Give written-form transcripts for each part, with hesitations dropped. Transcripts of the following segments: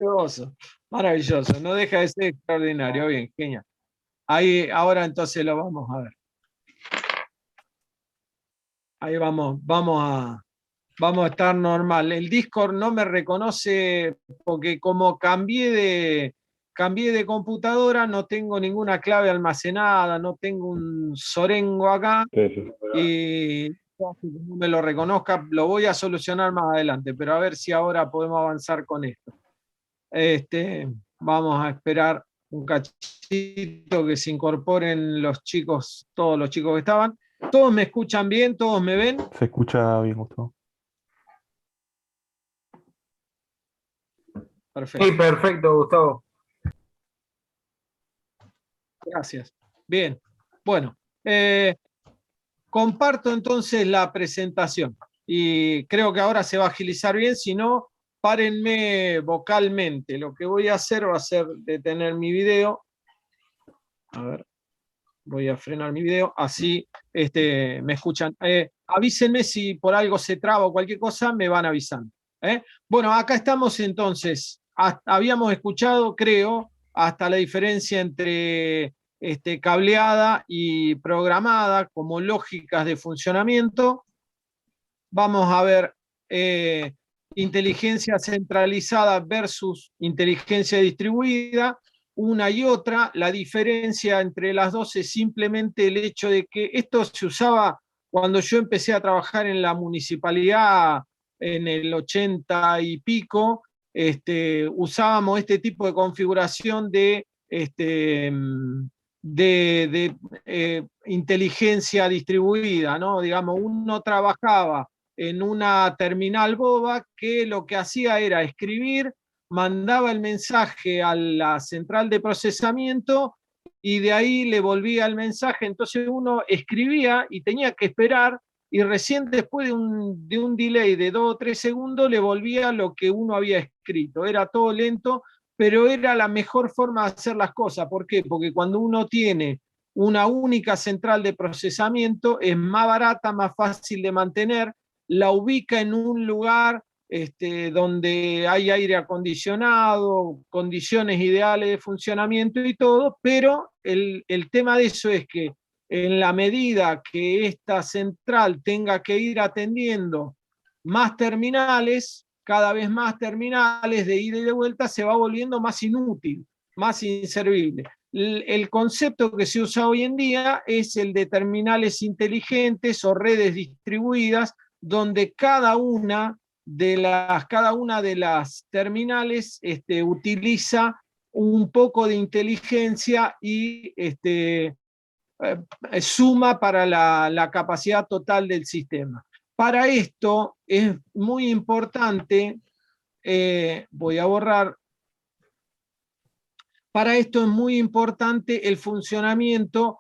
Maravilloso, maravilloso. No deja de ser extraordinario. Bien, genial. Ahí, ahora entonces lo vamos a ver. Ahí vamos a estar normal. El Discord no me reconoce porque como cambié de computadora, no tengo ninguna clave almacenada, no tengo un sorengo acá Sí, sí. y no me lo reconozca, lo voy a solucionar más adelante, pero a ver si ahora podemos avanzar con esto. Vamos a esperar un cachito que se incorporen los chicos, todos los chicos que estaban. ¿Todos me escuchan bien? ¿Todos me ven? Se escucha bien, Gustavo. Sí, Perfecto, perfecto, Gustavo. gracias. Bien, bueno, eh, comparto entonces la presentación y creo que ahora se va a agilizar bien, si no, párenme vocalmente. Lo que voy a hacer va a ser detener mi video. A ver, voy a frenar mi video, así me escuchan. Avísenme si por algo se traba o cualquier cosa, me van avisando. Bueno, acá estamos entonces. Habíamos escuchado, creo, hasta la diferencia entre cableada y programada como lógicas de funcionamiento. Vamos a ver inteligencia centralizada versus inteligencia distribuida, una y otra. La diferencia entre las dos es simplemente el hecho de que esto se usaba cuando yo empecé a trabajar en la municipalidad en el 80 y pico. Usábamos este tipo de configuración de inteligencia distribuida, ¿no? Digamos, uno trabajaba en una terminal boba que lo que hacía era escribir, mandaba el mensaje a la central de procesamiento y de ahí le volvía el mensaje. Entonces uno escribía y tenía que esperar y recién después de un delay de 2 o 3 segundos le volvía lo que uno había escrito. Era todo lento, pero era la mejor forma de hacer las cosas. ¿Por qué? Porque cuando uno tiene una única central de procesamiento es más barata, más fácil de mantener, la ubica en un lugar donde hay aire acondicionado, condiciones ideales de funcionamiento y todo, pero el tema de eso es que en la medida que esta central tenga que ir atendiendo más terminales, cada vez más terminales de ida y de vuelta, se va volviendo más inútil, más inservible. El concepto que se usa hoy en día es el de terminales inteligentes o redes distribuidas, donde cada una de las terminales utiliza un poco de inteligencia y suma para la capacidad total del sistema. Para esto es muy importante, voy a borrar, para esto es muy importante el funcionamiento,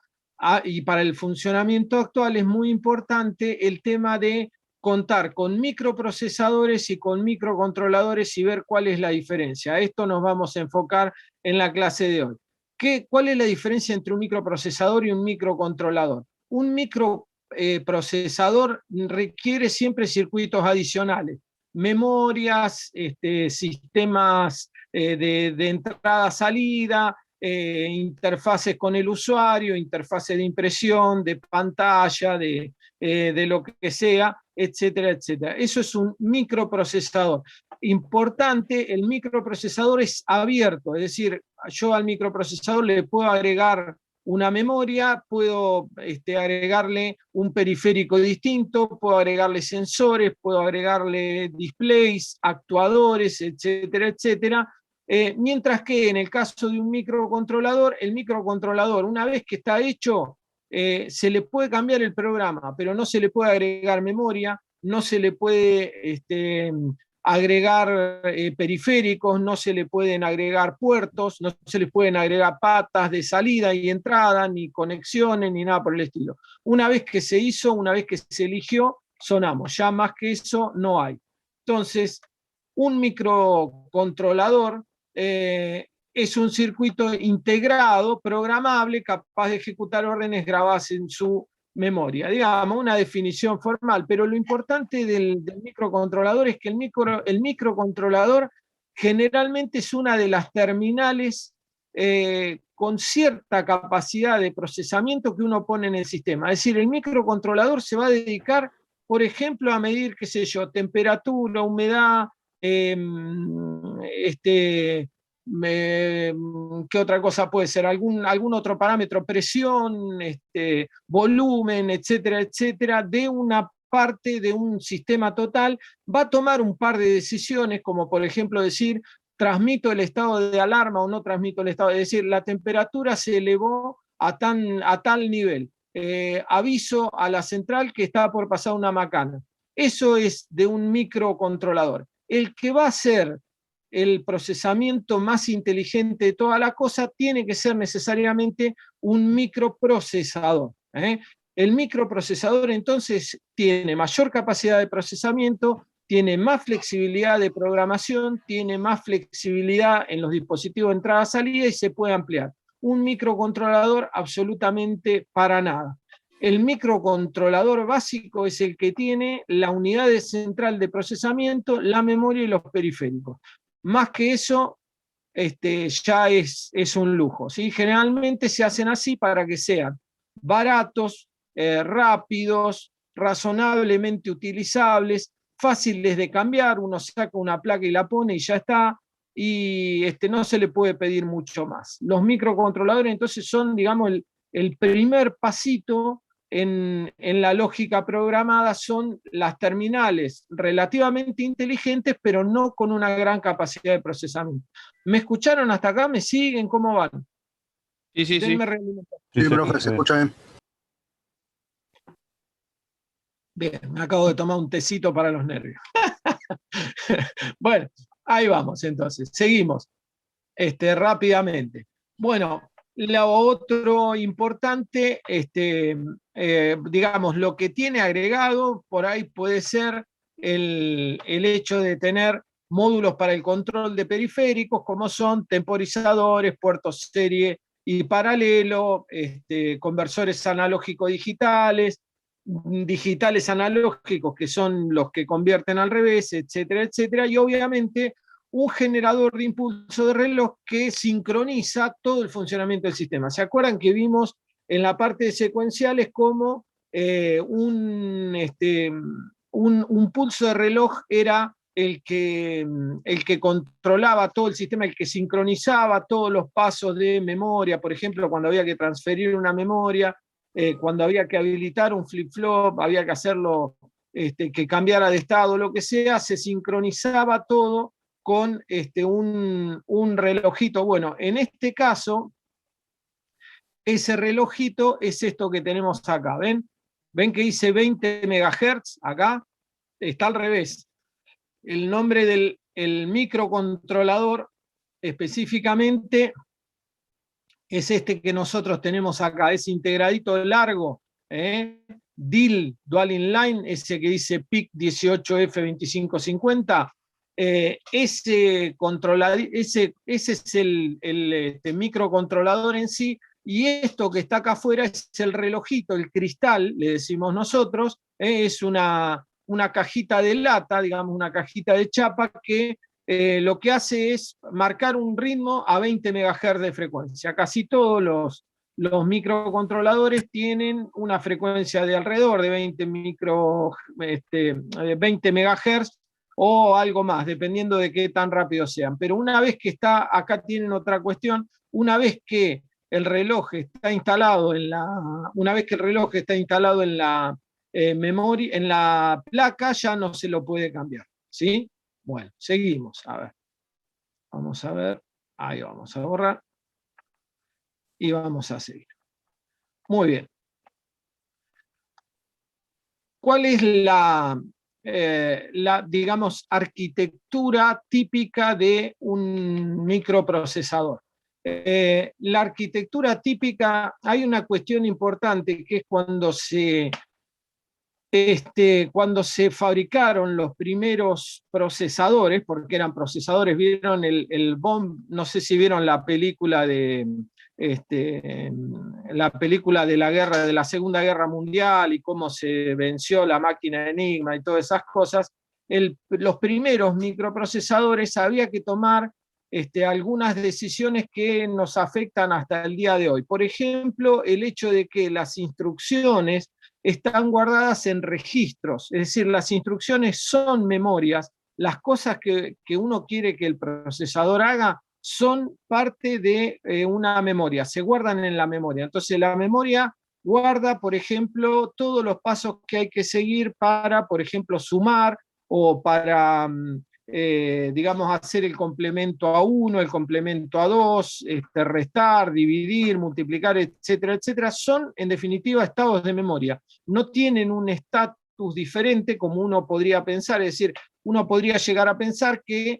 y para el funcionamiento actual es muy importante el tema de contar con microprocesadores y con microcontroladores y ver cuál es la diferencia. A esto nos vamos a enfocar en la clase de hoy. ¿Cuál es la diferencia entre un microprocesador y un microcontrolador? Un microprocesador requiere siempre circuitos adicionales, memorias, sistemas de entrada-salida, interfaces con el usuario, interfaces de impresión, de pantalla, de lo que sea, etcétera, etcétera. Eso es un microprocesador. Importante, el microprocesador es abierto, es decir, yo al microprocesador le puedo agregar una memoria, puedo agregarle un periférico distinto, puedo agregarle sensores, puedo agregarle displays, actuadores, etcétera, etcétera. Mientras que en el caso de un microcontrolador, el microcontrolador, una vez que está hecho, se le puede cambiar el programa, pero no se le puede agregar memoria, no se le puede agregar periféricos, no se le pueden agregar puertos, no se le pueden agregar patas de salida y entrada, ni conexiones, ni nada por el estilo. Una vez que se hizo, una vez que se eligió, sonamos. Ya más que eso no hay. Entonces, un microcontrolador es un circuito integrado, programable, capaz de ejecutar órdenes grabadas en su memoria. Digamos, una definición formal, pero lo importante del microcontrolador es que el microcontrolador generalmente es una de las terminales con cierta capacidad de procesamiento que uno pone en el sistema. Es decir, el microcontrolador se va a dedicar, por ejemplo, a medir, qué sé yo, temperatura, humedad, ¿qué otra cosa puede ser? Algún otro parámetro, presión, volumen, etcétera, etcétera, de una parte de un sistema total, va a tomar un par de decisiones, como por ejemplo decir, transmito el estado de alarma o no transmito el estado, es decir, la temperatura se elevó a tal nivel. Aviso a la central que está por pasar una macana. Eso es de un microcontrolador. El que va a hacer el procesamiento más inteligente de toda la cosa tiene que ser necesariamente un microprocesador. El microprocesador entonces tiene mayor capacidad de procesamiento, tiene más flexibilidad de programación, tiene más flexibilidad en los dispositivos de entrada-salida y se puede ampliar. Un microcontrolador absolutamente para nada. El microcontrolador básico es el que tiene la unidad central de procesamiento, la memoria y los periféricos. Más que eso, ya es un lujo, ¿sí? Generalmente se hacen así para que sean baratos, rápidos, razonablemente utilizables, fáciles de cambiar, uno saca una placa y la pone y ya está, y no se le puede pedir mucho más. Los microcontroladores entonces son, digamos, el primer pasito en la lógica programada, son las terminales relativamente inteligentes, pero no con una gran capacidad de procesamiento. ¿Me escucharon hasta acá? ¿Me siguen? ¿Cómo van? Sí, sí, Denme sí. realimentación. Sí, profe, se escucha bien. Bien, me acabo de tomar un tecito para los nervios. Bueno, ahí vamos entonces. Seguimos rápidamente. Bueno, lo otro importante, digamos, lo que tiene agregado por ahí puede ser el hecho de tener módulos para el control de periféricos, como son temporizadores, puertos serie y paralelo, conversores analógico-digitales, digitales analógicos, que son los que convierten al revés, etcétera, etcétera, y obviamente un generador de impulso de reloj que sincroniza todo el funcionamiento del sistema. ¿Se acuerdan que vimos en la parte de secuenciales cómo un pulso de reloj era el que controlaba todo el sistema, el que sincronizaba todos los pasos de memoria, por ejemplo, cuando había que transferir una memoria, cuando había que habilitar un flip-flop, había que hacerlo que cambiara de estado, lo que sea, se sincronizaba todo con un relojito. Bueno, en este caso, ese relojito es esto que tenemos acá. ¿Ven? ¿Ven que dice 20 MHz acá? Está al revés. El nombre del microcontrolador específicamente es este que nosotros tenemos acá, es integradito largo, DIL, Dual Inline, ese que dice PIC 18F2550. Ese es el microcontrolador en sí, y esto que está acá afuera es el relojito, el cristal, le decimos nosotros, es una cajita de lata, digamos, una cajita de chapa que lo que hace es marcar un ritmo a 20 MHz de frecuencia. Casi todos los microcontroladores tienen una frecuencia de alrededor de 20 MHz o algo más, dependiendo de qué tan rápido sean. Pero una vez que está, acá tienen otra cuestión, una vez que el reloj está instalado en la memoria, en la placa, ya no se lo puede cambiar, ¿sí? Bueno, seguimos, a ver. Vamos a ver, ahí vamos a borrar y vamos a seguir. Muy bien. ¿Cuál es la digamos, arquitectura típica de un microprocesador? La arquitectura típica, hay una cuestión importante que es cuando se fabricaron los primeros procesadores, porque eran procesadores, vieron el BOM, no sé si vieron la película de la guerra, de la Segunda Guerra Mundial y cómo se venció la máquina Enigma y todas esas cosas. los primeros microprocesadores había que tomar algunas decisiones que nos afectan hasta el día de hoy. Por ejemplo, el hecho de que las instrucciones están guardadas en registros, es decir, las instrucciones son memorias, las cosas que uno quiere que el procesador haga son parte de una memoria, se guardan en la memoria. Entonces la memoria guarda, por ejemplo, todos los pasos que hay que seguir para, por ejemplo, sumar o para, digamos, hacer el complemento a 1, el complemento a 2, restar, dividir, multiplicar, etcétera, etcétera. Son, en definitiva, estados de memoria. No tienen un estatus diferente como uno podría pensar, es decir, uno podría llegar a pensar que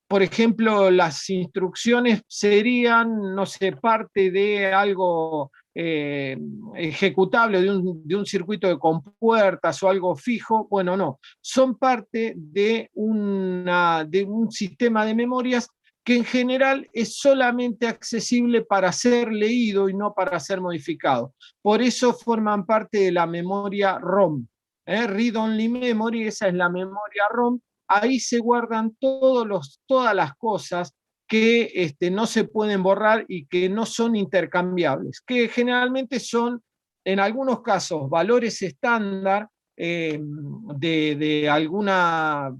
por ejemplo, las instrucciones serían, no sé, parte de algo ejecutable, de un circuito de compuertas o algo fijo. Bueno, no, son parte de un sistema de memorias que en general es solamente accesible para ser leído y no para ser modificado. Por eso forman parte de la memoria ROM. Read Only Memory, esa es la memoria ROM. Ahí se guardan todas las cosas que no se pueden borrar y que no son intercambiables, que generalmente son, en algunos casos, valores estándar de alguna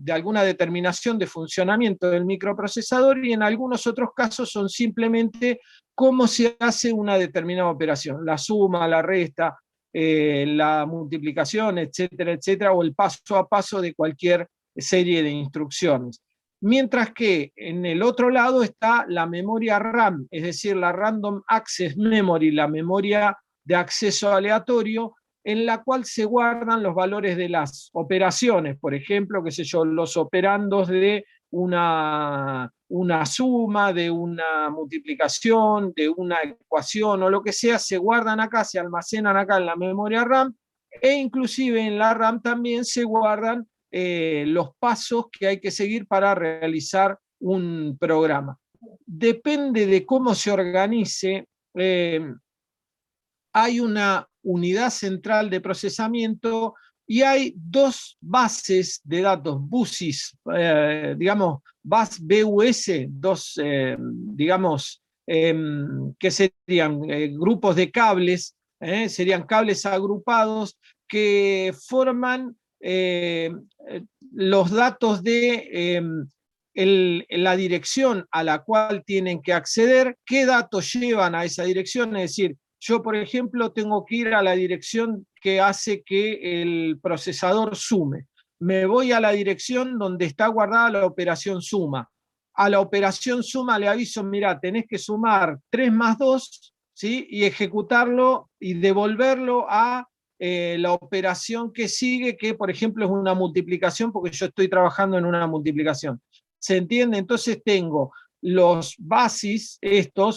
determinación de funcionamiento del microprocesador, y en algunos otros casos son simplemente cómo se hace una determinada operación, la suma, la resta, la multiplicación, etcétera, etcétera, o el paso a paso de cualquier serie de instrucciones. Mientras que en el otro lado está la memoria RAM, es decir, la Random Access Memory, la memoria de acceso aleatorio, en la cual se guardan los valores de las operaciones, por ejemplo, qué sé yo, los operandos de una suma, de una multiplicación, de una ecuación o lo que sea, se guardan acá, se almacenan acá en la memoria RAM, e inclusive en la RAM también se guardan los pasos que hay que seguir para realizar un programa. Depende de cómo se organice, hay una unidad central de procesamiento y hay dos bases de datos, BUSIS, digamos, BUS, dos, digamos, que serían grupos de cables, serían cables agrupados que forman los datos de la dirección a la cual tienen que acceder, qué datos llevan a esa dirección, es decir, yo, por ejemplo, tengo que ir a la dirección que hace que el procesador sume. Me voy a la dirección donde está guardada la operación suma. A la operación suma le aviso, mira, tenés que sumar 3 más 2, ¿sí? Y ejecutarlo y devolverlo a la operación que sigue, que por ejemplo es una multiplicación, porque yo estoy trabajando en una multiplicación. ¿Se entiende? Entonces tengo los bases,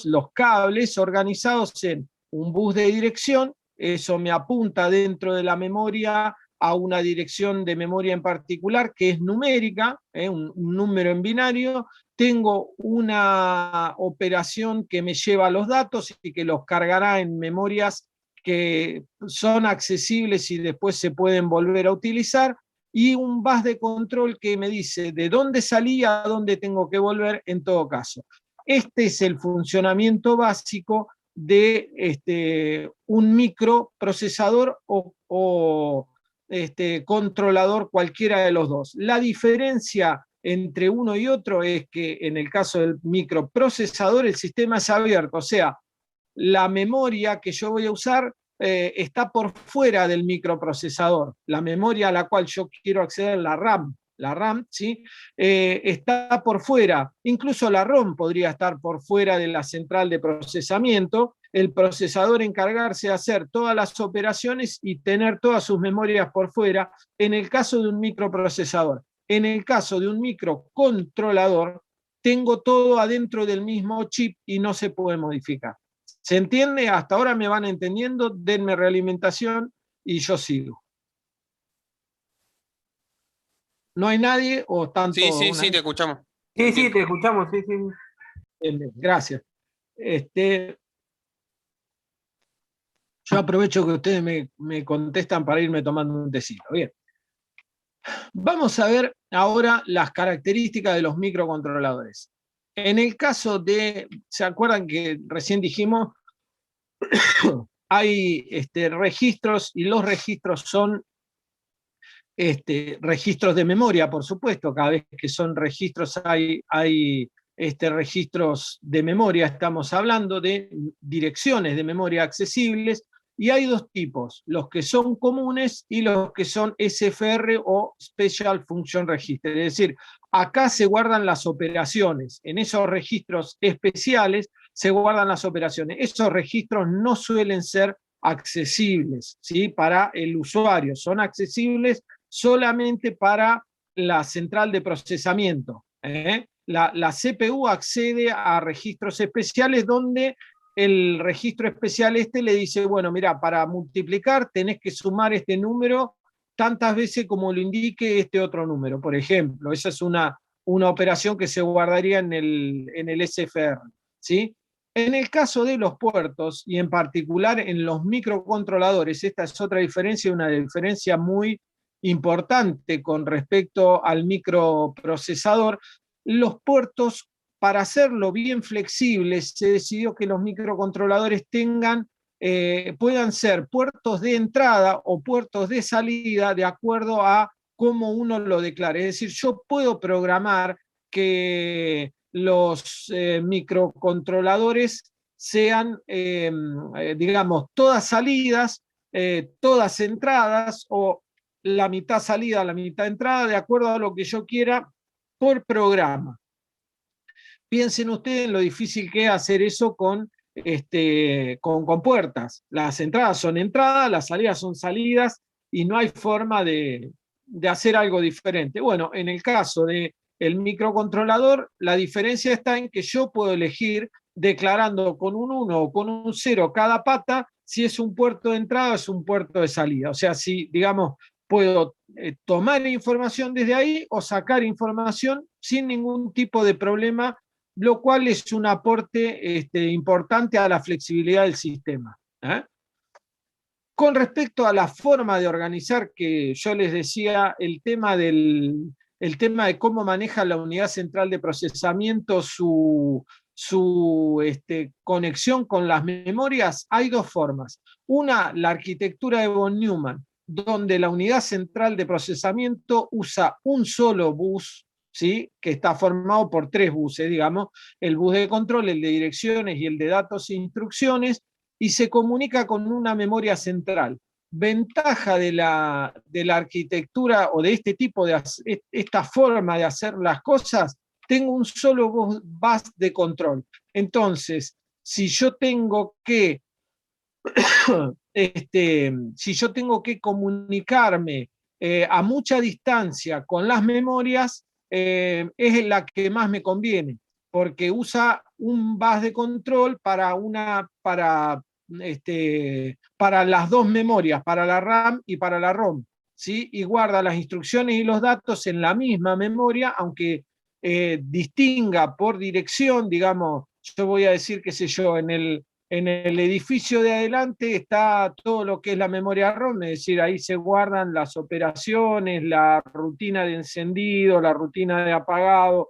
los cables organizados en un bus de dirección, eso me apunta dentro de la memoria a una dirección de memoria en particular que es numérica, un número en binario. Tengo una operación que me lleva los datos y que los cargará en memorias que son accesibles y después se pueden volver a utilizar, y un bus de control que me dice de dónde salí a dónde tengo que volver en todo caso. Este es el funcionamiento básico de un microprocesador o controlador, cualquiera de los dos. La diferencia entre uno y otro es que en el caso del microprocesador el sistema es abierto, o sea, la memoria que yo voy a usar está por fuera del microprocesador. La memoria a la cual yo quiero acceder, la RAM, ¿sí? Está por fuera. Incluso la ROM podría estar por fuera de la central de procesamiento. El procesador encargarse de hacer todas las operaciones y tener todas sus memorias por fuera, en el caso de un microprocesador. En el caso de un microcontrolador, tengo todo adentro del mismo chip y no se puede modificar. ¿Se entiende? Hasta ahora me van entendiendo, denme realimentación y yo sigo. ¿No hay nadie o están Sí, todos? sí, te escuchamos. Sí, sí, te escuchamos, sí, sí. Bien, gracias. Yo aprovecho que ustedes me contestan para irme tomando un tecito. Bien. Vamos a ver ahora las características de los microcontroladores. En el caso de, ¿se acuerdan que recién dijimos? Hay registros y los registros son registros de memoria, por supuesto. Cada vez que son registros hay registros de memoria. Estamos hablando de direcciones de memoria accesibles y hay dos tipos, los que son comunes y los que son SFR o Special Function Register. Es decir, acá se guardan las operaciones. En esos registros especiales se guardan las operaciones. Esos registros no suelen ser accesibles, ¿sí? Para el usuario. Son accesibles solamente para la central de procesamiento. La CPU accede a registros especiales donde el registro especial le dice, bueno, mira, para multiplicar tenés que sumar este número tantas veces como lo indique este otro número, por ejemplo. Esa es una operación que se guardaría en el SFR, ¿sí? En el caso de los puertos, y en particular en los microcontroladores, esta es otra diferencia, una diferencia muy importante con respecto al microprocesador. Los puertos, para hacerlo bien flexibles, se decidió que los microcontroladores puedan ser puertos de entrada o puertos de salida de acuerdo a cómo uno lo declare. Es decir, yo puedo programar que los microcontroladores sean, digamos, todas salidas, todas entradas, o la mitad salida, la mitad entrada, de acuerdo a lo que yo quiera por programa. Piensen ustedes en lo difícil que es hacer eso con puertas. Las entradas son entradas, las salidas son salidas, y no hay forma de hacer algo diferente. Bueno, en el caso del microcontrolador, la diferencia está en que yo puedo elegir, declarando con un 1 o con un 0 cada pata, si es un puerto de entrada o es un puerto de salida. O sea, si, digamos, puedo tomar información desde ahí o sacar información sin ningún tipo de problema, lo cual es un aporte importante a la flexibilidad del sistema. Con respecto a la forma de organizar, que yo les decía, el tema de cómo maneja la unidad central de procesamiento su conexión con las memorias, hay dos formas. Una, la arquitectura de von Neumann, donde la unidad central de procesamiento usa un solo bus, ¿sí? Que está formado por tres buses, digamos, el bus de control, el de direcciones y el de datos e instrucciones, y se comunica con una memoria central. Ventaja de la arquitectura o de este tipo de esta forma de hacer las cosas: tengo un solo bus de control. Entonces, si yo tengo que si yo tengo que comunicarme a mucha distancia con las memorias, es la que más me conviene, porque usa un bus de control para las dos memorias, para la RAM y para la ROM, ¿sí? Y guarda las instrucciones y los datos en la misma memoria, aunque distinga por dirección. Digamos, yo voy a decir, qué sé yo, en el edificio de adelante está todo lo que es la memoria ROM, es decir, ahí se guardan las operaciones, la rutina de encendido, la rutina de apagado,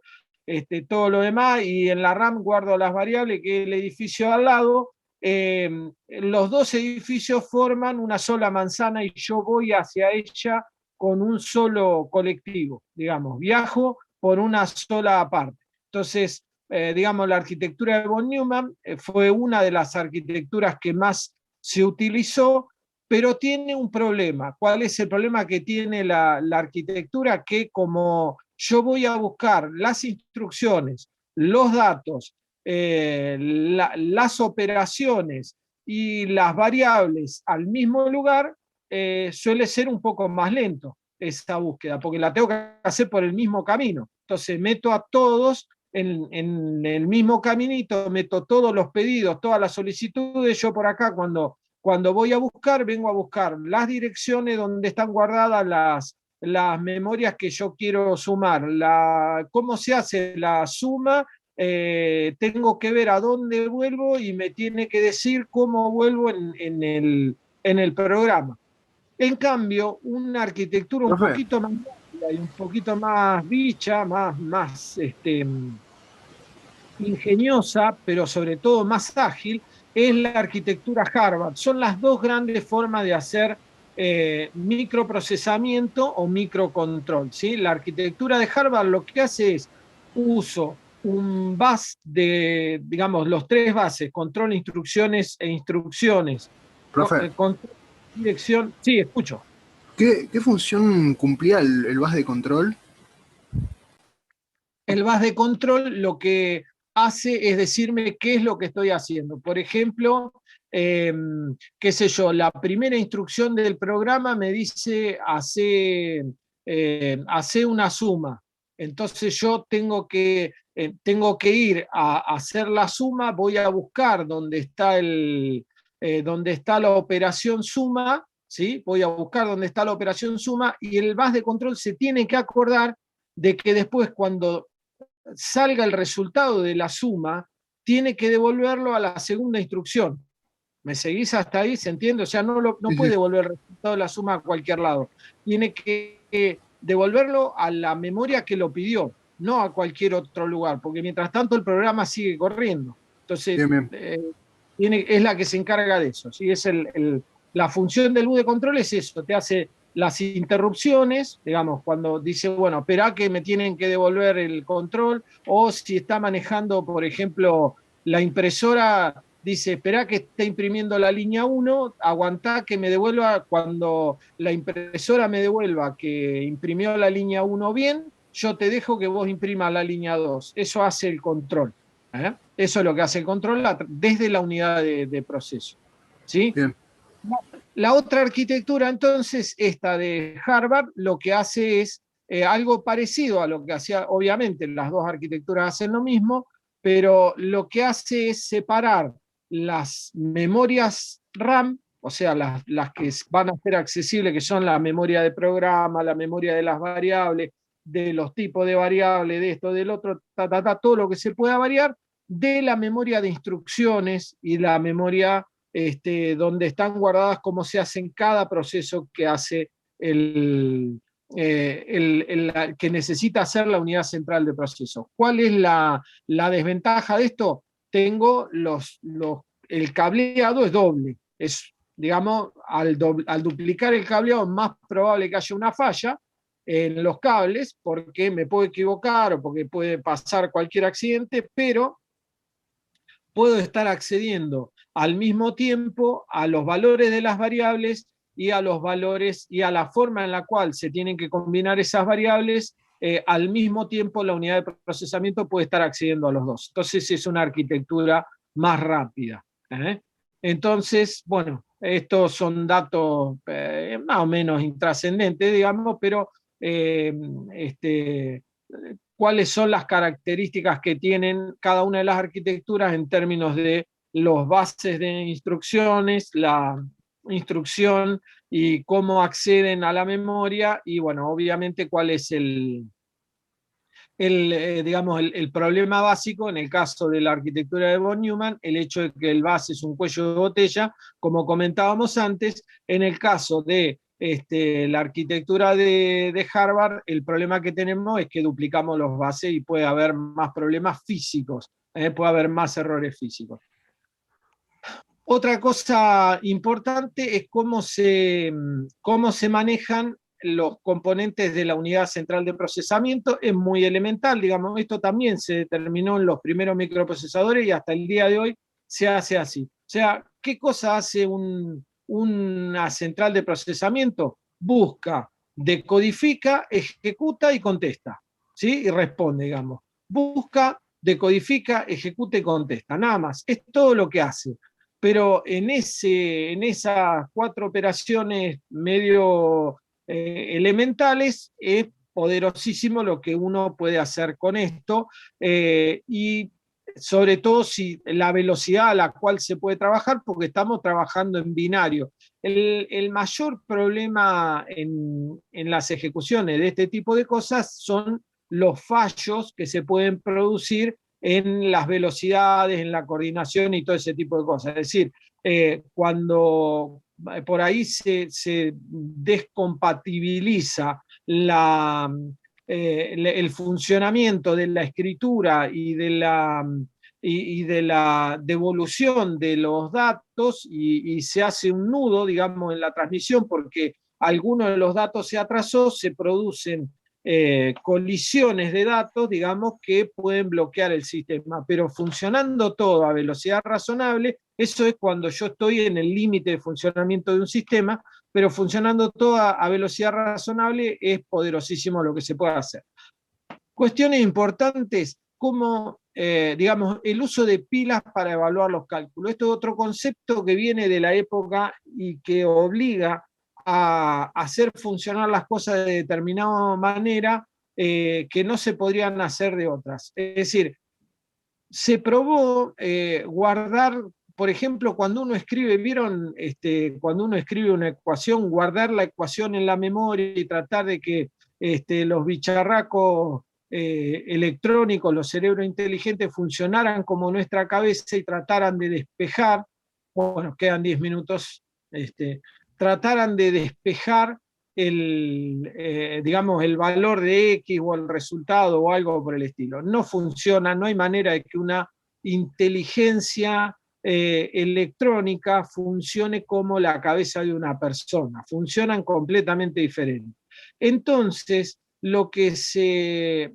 todo lo demás, y en la RAM guardo las variables, que es el edificio al lado. Los dos edificios forman una sola manzana y yo voy hacia ella con un solo colectivo, digamos, viajo por una sola parte. Entonces, digamos, la arquitectura de von Neumann fue una de las arquitecturas que más se utilizó, pero tiene un problema. ¿Cuál es el problema que tiene la arquitectura? Que como yo voy a buscar las instrucciones, los datos, las operaciones y las variables al mismo lugar, suele ser un poco más lento esa búsqueda, porque la tengo que hacer por el mismo camino. Entonces meto a todos en el mismo caminito, meto todos los pedidos, todas las solicitudes. Yo por acá, cuando voy a buscar, vengo a buscar las direcciones donde están guardadas las memorias que yo quiero sumar. ¿Cómo se hace la suma? Tengo que ver a dónde vuelvo y me tiene que decir cómo vuelvo en el programa. En cambio, una arquitectura un Profe, poquito más... y un poquito más bicha, más ingeniosa, pero sobre todo más ágil, es la arquitectura Harvard. Son las dos grandes formas de hacer microprocesamiento o microcontrol. ¿Sí? La arquitectura de Harvard lo que hace es uso un bus de, digamos, los tres bases, control, instrucciones e instrucciones. Profe, Control, dirección, sí, escucho. ¿qué función cumplía el bus de control? El bus de control lo que hace es decirme qué es lo que estoy haciendo. Por ejemplo, qué sé yo, la primera instrucción del programa me dice hace una suma. Entonces yo tengo que ir a hacer la suma, voy a buscar dónde está la operación suma, ¿sí? Voy a buscar dónde está la operación suma y el bus de control se tiene que acordar de que después cuando salga el resultado de la suma, tiene que devolverlo a la segunda instrucción. ¿Me seguís hasta ahí? ¿Se entiende? O sea, no Sí, puede sí. devolver el resultado de la suma a cualquier lado. Tiene que devolverlo a la memoria que lo pidió, no a cualquier otro lugar, porque mientras tanto el programa sigue corriendo. Entonces, Bien, bien. es la que se encarga de eso. ¿Sí? La función del bus de control es eso, te hace las interrupciones, digamos, cuando dice, bueno, espera que me tienen que devolver el control, o si está manejando, por ejemplo, la impresora, dice, espera que esté imprimiendo la línea 1, aguantá que me devuelva, cuando la impresora me devuelva que imprimió la línea 1 bien, yo te dejo que vos imprimas la línea 2. Eso hace el control. ¿Eh? Eso es lo que hace el control desde la unidad de proceso. ¿Sí? Bien. La otra arquitectura, entonces, esta de Harvard, lo que hace es algo parecido a lo que hacía, obviamente, las dos arquitecturas hacen lo mismo, pero lo que hace es separar las memorias RAM, o sea, las que van a ser accesibles, que son la memoria de programa, la memoria de las variables, de los tipos de variables, de esto, del otro, todo lo que se pueda variar, de la memoria de instrucciones y la memoria donde están guardadas cómo se hace en cada proceso que hace que necesita hacer la unidad central de proceso. ¿Cuál es la desventaja de esto? Tengo el cableado es doble. Es, digamos, al duplicar el cableado es más probable que haya una falla en los cables porque me puedo equivocar o porque puede pasar cualquier accidente, pero puedo estar accediendo al mismo tiempo a los valores de las variables y a los valores y a la forma en la cual se tienen que combinar esas variables. Al mismo tiempo la unidad de procesamiento puede estar accediendo a los dos. Entonces es una arquitectura más rápida. Entonces, bueno, estos son datos más o menos intrascendentes, digamos, pero eh, este, cuáles son las características que tienen cada una de las arquitecturas en términos de los bases de instrucciones, la instrucción y cómo acceden a la memoria y, bueno, obviamente cuál es digamos, el problema básico en el caso de la arquitectura de von Neumann, el hecho de que el base es un cuello de botella, como comentábamos antes. En el caso de la arquitectura de Harvard, el problema que tenemos es que duplicamos los bases y puede haber más problemas físicos, puede haber más errores físicos. Otra cosa importante es cómo se manejan los componentes de la unidad central de procesamiento. Es muy elemental, digamos, esto también se determinó en los primeros microprocesadores y hasta el día de hoy se hace así. O sea, ¿qué cosa hace una central de procesamiento? Busca, decodifica, ejecuta y contesta, ¿sí? Y responde, digamos. Busca, decodifica, ejecuta y contesta, nada más. Es todo lo que hace. Pero en esas cuatro operaciones medio elementales es poderosísimo lo que uno puede hacer con esto y sobre todo si la velocidad a la cual se puede trabajar, porque estamos trabajando en binario. El mayor problema en las ejecuciones de este tipo de cosas son los fallos que se pueden producir en las velocidades, en la coordinación y todo ese tipo de cosas. Es decir, cuando por ahí se descompatibiliza el funcionamiento de la escritura y de la devolución de los datos y se hace un nudo, digamos, en la transmisión porque alguno de los datos se atrasó, se producen colisiones de datos, digamos, que pueden bloquear el sistema, pero funcionando todo a velocidad razonable, eso es cuando yo estoy en el límite de funcionamiento de un sistema, pero funcionando todo a velocidad razonable es poderosísimo lo que se puede hacer. Cuestiones importantes como, digamos, el uso de pilas para evaluar los cálculos. Esto es otro concepto que viene de la época y que obliga a hacer funcionar las cosas de determinada manera que no se podrían hacer de otras. Es decir, se probó guardar, por ejemplo, cuando uno escribe, ¿vieron? Cuando uno escribe una ecuación, guardar la ecuación en la memoria y tratar de que los bicharracos electrónicos, los cerebros inteligentes funcionaran como nuestra cabeza y trataran de despejar, bueno, quedan 10 minutos, trataran de despejar digamos, el valor de X o el resultado o algo por el estilo. No funciona, no hay manera de que una inteligencia electrónica funcione como la cabeza de una persona, funcionan completamente diferentes. Entonces, lo que se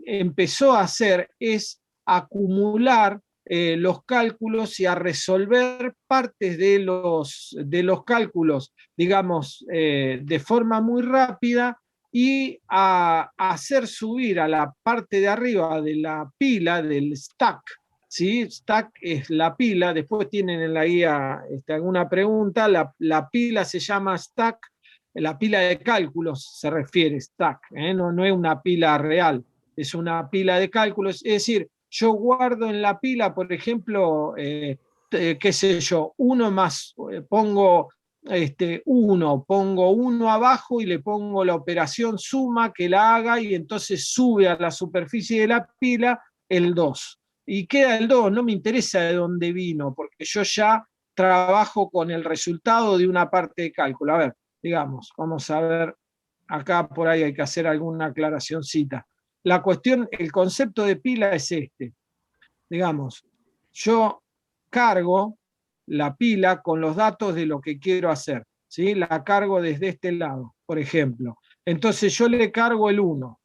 empezó a hacer es acumular los cálculos y a resolver partes de los cálculos, digamos, de forma muy rápida y a hacer subir a la parte de arriba de la pila, del stack, ¿sí? Stack es la pila, después tienen en la guía alguna pregunta, la pila se llama stack, la pila de cálculos se refiere, stack, no es una pila real, es una pila de cálculos, es decir, yo guardo en la pila, por ejemplo, qué sé yo, uno más, pongo uno abajo y le pongo la operación suma que la haga y entonces sube a la superficie de la pila el 2. Y queda el 2, no me interesa de dónde vino, porque yo ya trabajo con el resultado de una parte de cálculo. A ver, digamos, vamos a ver, acá por ahí hay que hacer alguna aclaracióncita. La cuestión, el concepto de pila es digamos, yo cargo la pila con los datos de lo que quiero hacer, ¿sí? La cargo desde este lado, por ejemplo. Entonces yo le cargo el 1,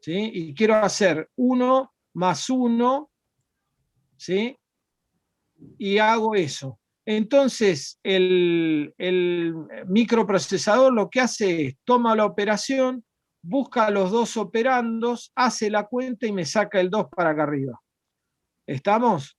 ¿sí? Y quiero hacer 1 más 1, ¿sí? Y hago eso. Entonces el microprocesador lo que hace es toma la operación, busca los dos operandos, hace la cuenta y me saca el 2 para acá arriba. ¿Estamos?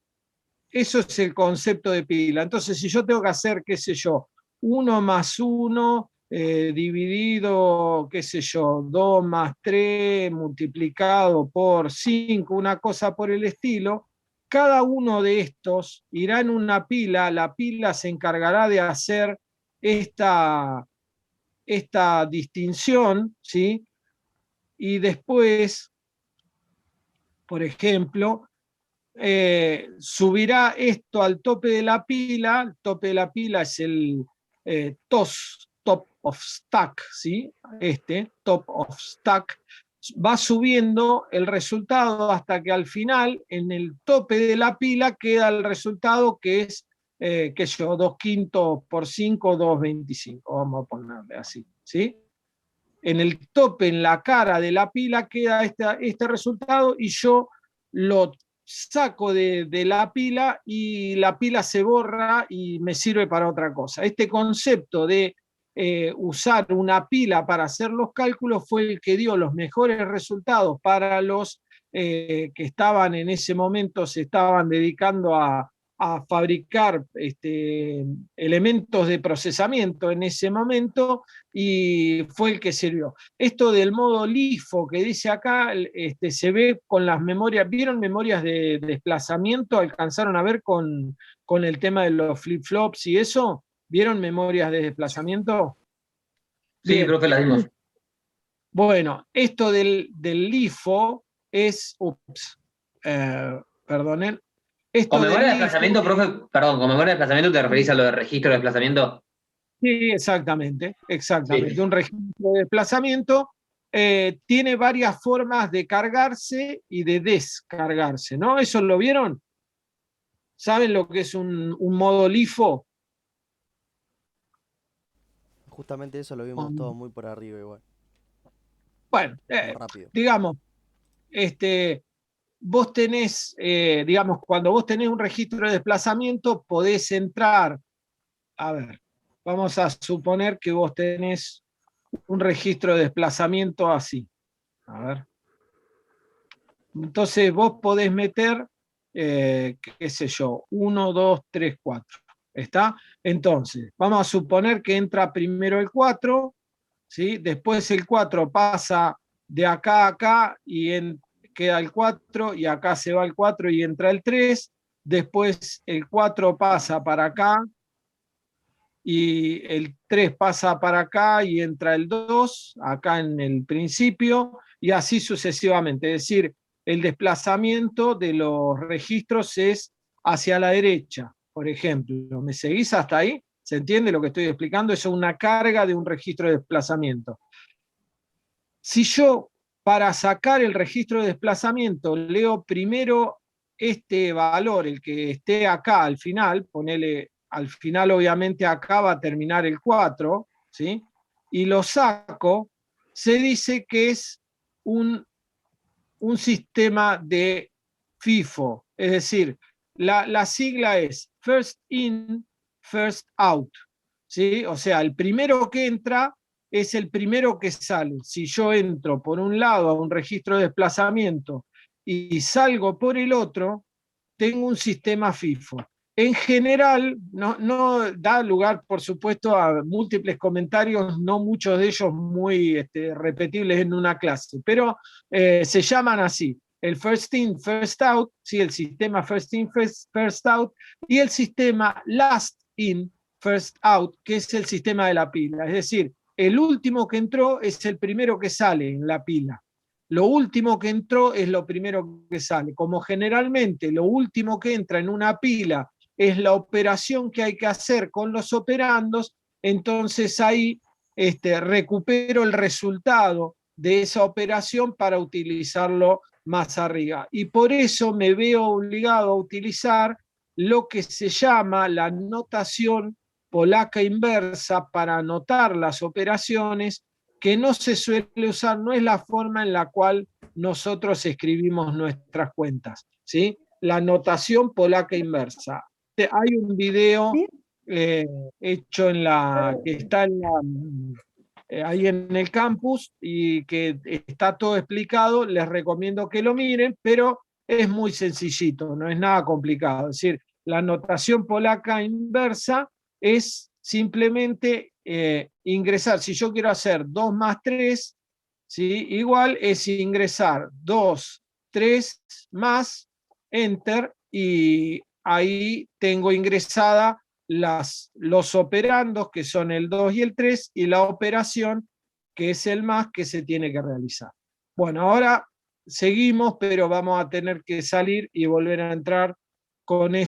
Eso es el concepto de pila. Entonces, si yo tengo que hacer, qué sé yo, 1 más 1 dividido, qué sé yo, 2 más 3 multiplicado por 5, una cosa por el estilo, cada uno de estos irá en una pila, la pila se encargará de hacer esta distinción, ¿sí? Y después, por ejemplo, subirá esto al tope de la pila, el tope de la pila es el TOS, top of stack, ¿sí? Top of stack, va subiendo el resultado hasta que al final, en el tope de la pila, queda el resultado que es, qué sé yo, 2/5 por 5, 2/25, vamos a ponerle así, ¿sí? En el tope, en la cara de la pila, queda este resultado y yo lo saco de la pila y la pila se borra y me sirve para otra cosa. Este concepto de usar una pila para hacer los cálculos fue el que dio los mejores resultados para los que estaban en ese momento, se estaban dedicando a fabricar elementos de procesamiento en ese momento y fue el que sirvió. Esto del modo LIFO que dice acá, se ve con las memorias, ¿vieron memorias de desplazamiento? ¿Alcanzaron a ver con el tema de los flip-flops y eso? ¿Vieron memorias de desplazamiento? Sí, Bien. profe, las dimos. Bueno, esto del LIFO es, perdonen. Con memoria de desplazamiento, profe, perdón, con memoria de desplazamiento te referís a lo de registro de desplazamiento. Sí, exactamente, exactamente. Sí. Un registro de desplazamiento tiene varias formas de cargarse y de descargarse, ¿no? ¿Eso lo vieron? ¿Saben lo que es un modo LIFO? Justamente eso lo vimos todo muy por arriba igual, Bueno, como rápido. digamos, vos tenés, digamos, cuando vos tenés un registro de desplazamiento, podés entrar, a ver, vamos a suponer que vos tenés un registro de desplazamiento así. A ver. Entonces vos podés meter, qué sé yo, 1, 2, 3, 4. ¿Está? Entonces, vamos a suponer que entra primero el 4, ¿sí? Después el 4 pasa de acá a acá y queda el 4 y acá se va el 4 y entra el 3. Después el 4 pasa para acá y el 3 pasa para acá y entra el 2, acá en el principio, y así sucesivamente. Es decir, el desplazamiento de los registros es hacia la derecha, por ejemplo. ¿Me seguís hasta ahí? ¿Se entiende lo que estoy explicando? Eso es una carga de un registro de desplazamiento. Si yo, para sacar el registro de desplazamiento, leo primero este valor, el que esté acá al final, ponele al final obviamente acá va a terminar el 4, ¿sí? Y lo saco, se dice que es un sistema de FIFO, es decir, la sigla es First In, First Out, ¿sí? O sea, el primero que entra es el primero que sale. Si yo entro por un lado a un registro de desplazamiento y salgo por el otro, tengo un sistema FIFO. En general, no da lugar, por supuesto, a múltiples comentarios, no muchos de ellos muy repetibles en una clase, pero se llaman así: el first in, first out, ¿sí? El sistema first in, first out, y el sistema last in, first out, que es el sistema de la pila. Es decir, el último que entró es el primero que sale en la pila. Lo último que entró es lo primero que sale. Como generalmente lo último que entra en una pila es la operación que hay que hacer con los operandos, entonces ahí recupero el resultado de esa operación para utilizarlo más arriba. Y por eso me veo obligado a utilizar lo que se llama la notación polaca inversa para anotar las operaciones, que no se suele usar, no es la forma en la cual nosotros escribimos nuestras cuentas, ¿sí? La notación polaca inversa. Hay un video hecho que está ahí en el campus y que está todo explicado. Les recomiendo que lo miren, pero es muy sencillito, no es nada complicado. Es decir, la notación polaca inversa es simplemente ingresar. Si yo quiero hacer 2 más 3, ¿sí? Igual es ingresar 2, 3 más, enter, y ahí tengo ingresada los operandos, que son el 2 y el 3, y la operación, que es el más, que se tiene que realizar. Bueno, ahora seguimos, pero vamos a tener que salir y volver a entrar con esto.